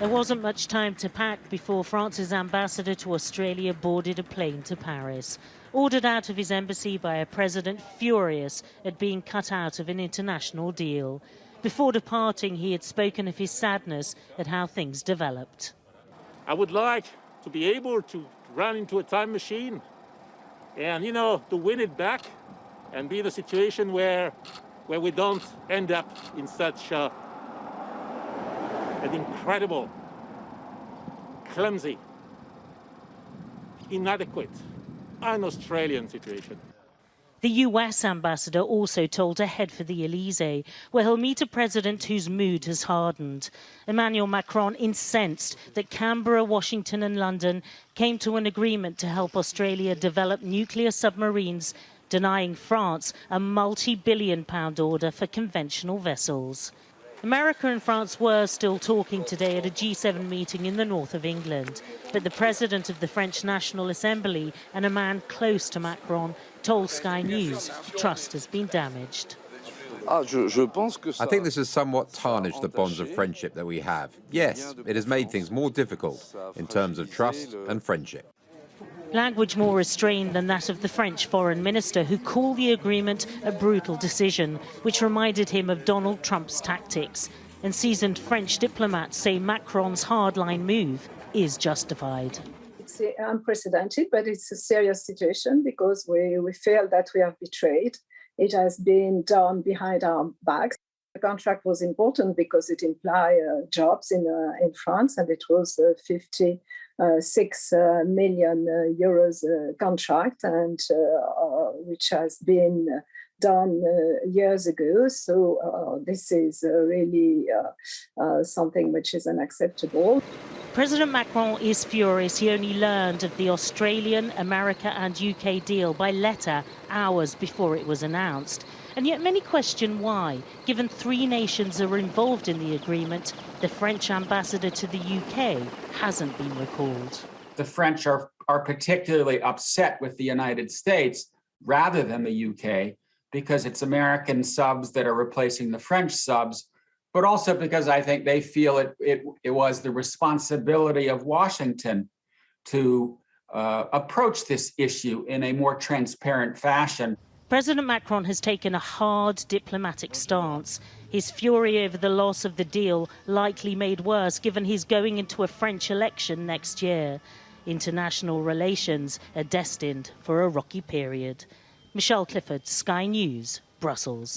There wasn't much time to pack before France's ambassador to Australia boarded a plane to Paris, ordered out of his embassy by a president furious at being cut out of an international deal. Before departing, he had spoken of his sadness at how things developed. I would like to be able to run into a time machine and, to win it back and be in a situation where we don't end up in such an incredible, clumsy, inadequate, un-Australian situation. The US ambassador also told to head for the Elysee, where he'll meet a president whose mood has hardened. Emmanuel Macron incensed that Canberra, Washington and London came to an agreement to help Australia develop nuclear submarines, denying France a multi-billion-pound order for conventional vessels. America and France were still talking today at a G7 meeting in the north of England. But the president of the French National Assembly and a man close to Macron told Sky News trust has been damaged. I think this has somewhat tarnished the bonds of friendship that we have. Yes, it has made things more difficult in terms of trust and friendship. Language more restrained than that of the French foreign minister, who called the agreement a brutal decision, which reminded him of Donald Trump's tactics. And seasoned French diplomats say Macron's hardline move is justified. It's unprecedented, but it's a serious situation because we feel that we have betrayed. It has been done behind our backs. The contract was important because it implied jobs in France, and it was 56 million euros contract, and which has been done years ago. So this is really something which is unacceptable. President Macron is furious. He only learned of the Australian, America and UK deal by letter hours before it was announced. And yet many question why, given 3 nations are involved in the agreement, the French ambassador to the UK hasn't been recalled. The French are particularly upset with the United States rather than the UK because it's American subs that are replacing the French subs, but also because I think they feel it was the responsibility of Washington to approach this issue in a more transparent fashion. President Macron has taken a hard diplomatic stance. His fury over the loss of the deal likely made worse given he's going into a French election next year. International relations are destined for a rocky period. Michelle Clifford, Sky News, Brussels.